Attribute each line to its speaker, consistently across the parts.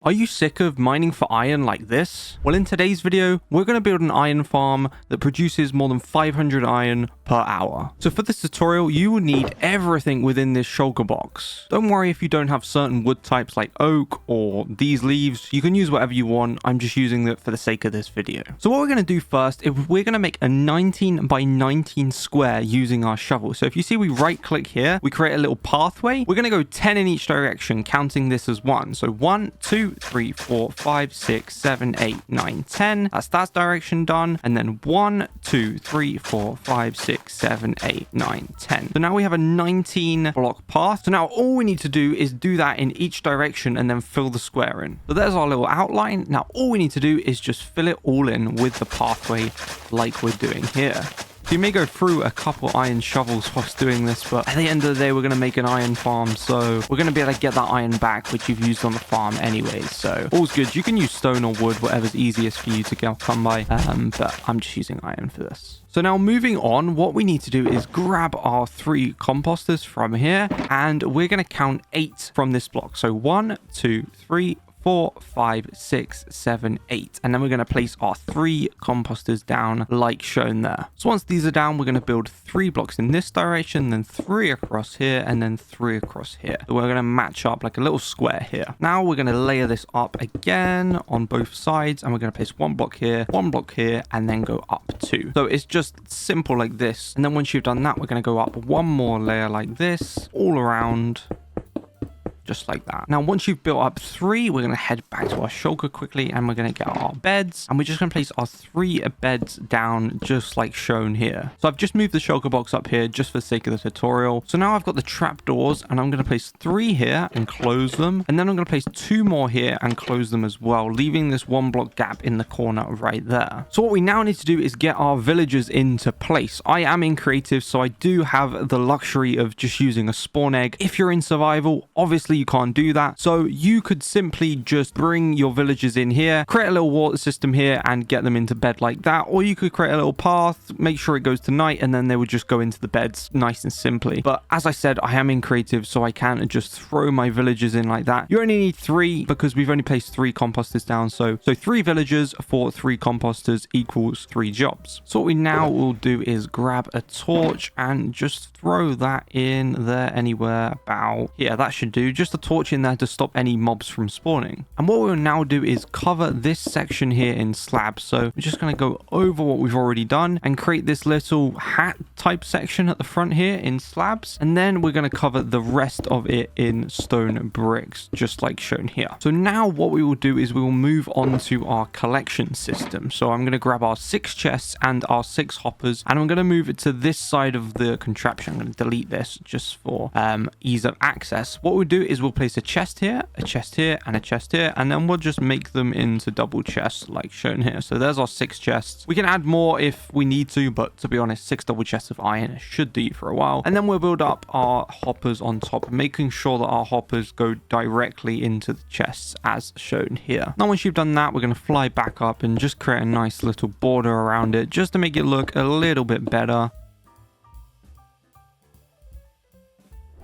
Speaker 1: Are you sick of mining for iron like this? Well, in today's video, we're going to build an iron farm that produces more than 500 iron per hour. So for this tutorial, you will need everything within this shulker box. Don't worry if you don't have certain wood types like oak or these leaves. You can use whatever you want. I'm just using it for the sake of this video. So what we're going to do first is we're going to make a 19 by 19 square using our shovel. So if you see we right click here, we create a little pathway. We're going to go 10 in each direction, counting this as 1. So 1, 2, 3, 4, 5, 6, 7, 8, 9, 10. That's that direction done. And then 1, 2, 3, 4, 5, 6, 7, 8, 9, 10. So now we have a 19 block path. So now all we need to do is do that in each direction and then fill the square in. So there's our little outline. Now all we need to do is just fill it all in with the pathway like we're doing here. You may go through a couple iron shovels whilst doing this, but at the end of the day, we're going to make an iron farm, so we're going to be able to get that iron back, which you've used on the farm anyways, so all's good. You can use stone or wood, whatever's easiest for you to come by, but I'm just using iron for this. So now moving on, what we need to do is grab our 3 composters from here, and we're going to count 8 from this block. So 1, 2, 3, 4, 5, 6, 7, 8. And then we're going to place our 3 composters down like shown there. So once these are down, we're going to build 3 blocks in this direction, then 3 across here, and then 3 across here. So we're going to match up like a little square here. Now we're going to layer this up again on both sides, and we're going to place 1 block here, 1 block here, and then go up 2. So it's just simple like this. And then once you've done that, we're going to go up 1 more layer like this, all around, just like that. Now, once you've built up 3, we're going to head back to our shulker quickly, and we're going to get our beds, and we're just going to place our 3 beds down just like shown here. So I've just moved the shulker box up here just for the sake of the tutorial. So now I've got the trapdoors, and I'm going to place 3 here and close them, and then I'm going to place 2 more here and close them as well, leaving this 1 block gap in the corner right there. So what we now need to do is get our villagers into place. I am in creative, so I do have the luxury of just using a spawn egg. If you're in survival, obviously you can't do that, so you could simply just bring your villagers in here, create a little water system here, and get them into bed like that. Or you could create a little path, make sure it goes to night, and then they would just go into the beds nice and simply. But as I said, I am in creative, so I can't just throw my villagers in like that. You only need 3 because we've only placed 3 composters down, so 3 villagers for 3 composters equals 3 jobs. So what we now will do is grab a torch and just throw that in there anywhere about here. That should do. Just a torch in there to stop any mobs from spawning. And what we'll now do is cover this section here in slabs. So we're just going to go over what we've already done and create this little hat type section at the front here in slabs. And then we're going to cover the rest of it in stone bricks, just like shown here. So now what we will do is we will move on to our collection system. So I'm going to grab our 6 chests and our 6 hoppers, and I'm going to move it to this side of the contraption. I'm going to delete this just for ease of access. What we'll do is we'll place a chest here, a chest here, and a chest here, and then we'll just make them into double chests like shown here. So there's our 6 chests. We can add more if we need to, but to be honest, 6 double chests of iron should do for a while. And then we'll build up our hoppers on top, making sure that our hoppers go directly into the chests as shown here. Now once you've done that, we're going to fly back up and just create a nice little border around it just to make it look a little bit better.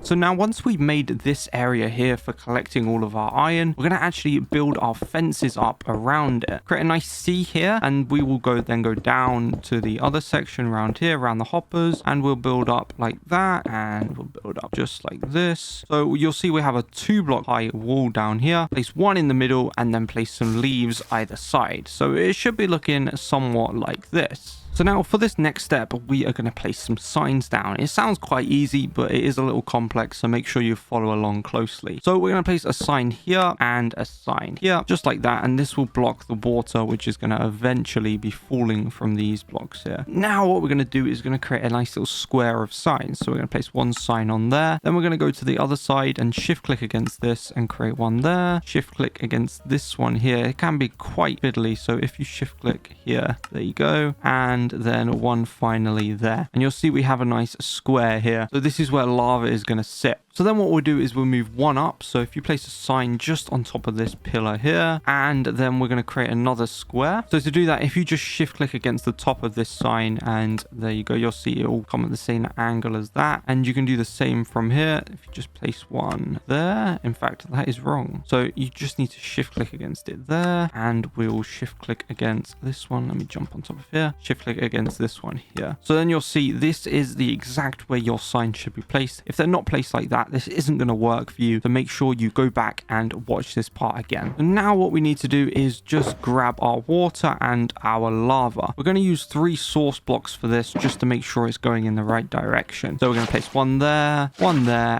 Speaker 1: So now once we've made this area here for collecting all of our iron, we're going to actually build our fences up around it. Create a nice C here, and we will go down to the other section around here, around the hoppers, and we'll build up like that, and we'll build up just like this. So you'll see we have a 2 block high wall down here, place 1 in the middle, and then place some leaves either side. So it should be looking somewhat like this. So now for this next step, we are going to place some signs down. It sounds quite easy, but it is a little complex, so make sure you follow along closely. So we're going to place a sign here and a sign here, just like that, and this will block the water, which is going to eventually be falling from these blocks here. Now what we're going to do is going to create a nice little square of signs. So we're going to place 1 sign on there, then we're going to go to the other side and shift click against this and create 1 there, shift click against this one here. It can be quite fiddly, so if you shift click here, there you go, and then 1 finally there, and you'll see we have a nice square here. So this is where lava is going to sit. So then what we'll do is we'll move one up. So if you place a sign just on top of this pillar here, and then we're going to create another square. So to do that, if you just shift click against the top of this sign, and there you go, you'll see it will come at the same angle as that. And you can do the same from here. If you just place one there, in fact, that is wrong. So you just need to shift click against it there, and we'll shift click against this one. Let me jump on top of here, shift click against this one here. So then you'll see this is the exact way your sign should be placed. If they're not placed like that, this isn't going to work for you. So make sure you go back and watch this part again. And now what we need to do is just grab our water and our lava. We're going to use 3 source blocks for this just to make sure it's going in the right direction. So we're going to place one there,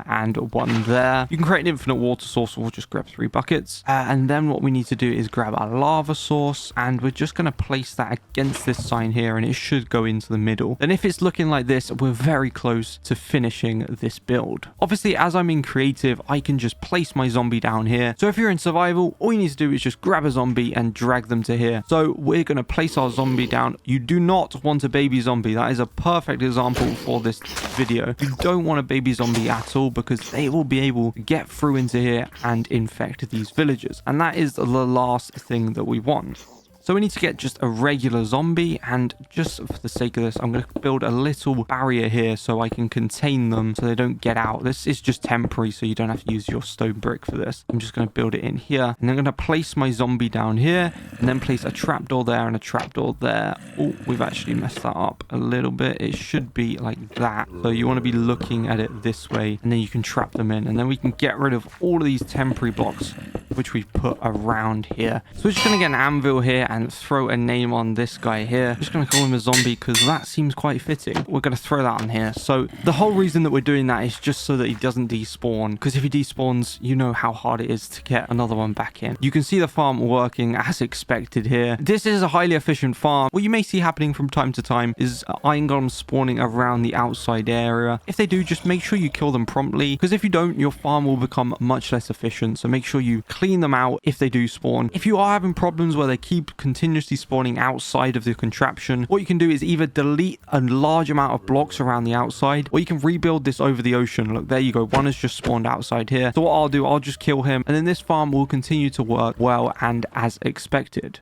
Speaker 1: and one there. You can create an infinite water source, or we'll just grab 3 buckets. And then what we need to do is grab our lava source, and we're just going to place that against this sign here, and it should go into the middle. Then if it's looking like this, we're very close to finishing this build. Obviously, as I'm in creative, I can just place my zombie down here. So if you're in survival, all you need to do is just grab a zombie and drag them to here. So we're going to place our zombie down. You do not want a baby zombie. That is a perfect example for this video. You don't want a baby zombie at all, because they will be able to get through into here and infect these villagers. And that is the last thing that we want. So we need to get just a regular zombie, and just for the sake of this, I'm going to build a little barrier here so I can contain them so they don't get out. This is just temporary, so you don't have to use your stone brick for this. I'm just going to build it in here, and I'm going to place my zombie down here, and then place a trapdoor there and a trapdoor there. Oh, we've actually messed that up a little bit. It should be like that. So you want to be looking at it this way, and then you can trap them in, and then we can get rid of all of these temporary blocks which we've put around here. So we're just going to get an anvil here and throw a name on this guy here. I'm just going to call him a zombie because that seems quite fitting. We're going to throw that on here. So the whole reason that we're doing that is just so that he doesn't despawn, because if he despawns, you know how hard it is to get another one back in. You can see the farm working as expected here. This is a highly efficient farm. What you may see happening from time to time is iron golems spawning around the outside area. If they do, just make sure you kill them promptly, because if you don't, your farm will become much less efficient. So make sure you clean them out if they do spawn. If you are having problems where they keep continuously spawning outside of the contraption, what you can do is either delete a large amount of blocks around the outside, or you can rebuild this over the ocean. Look, there you go. One has just spawned outside here. So what I'll do, I'll just kill him, and then this farm will continue to work well and as expected.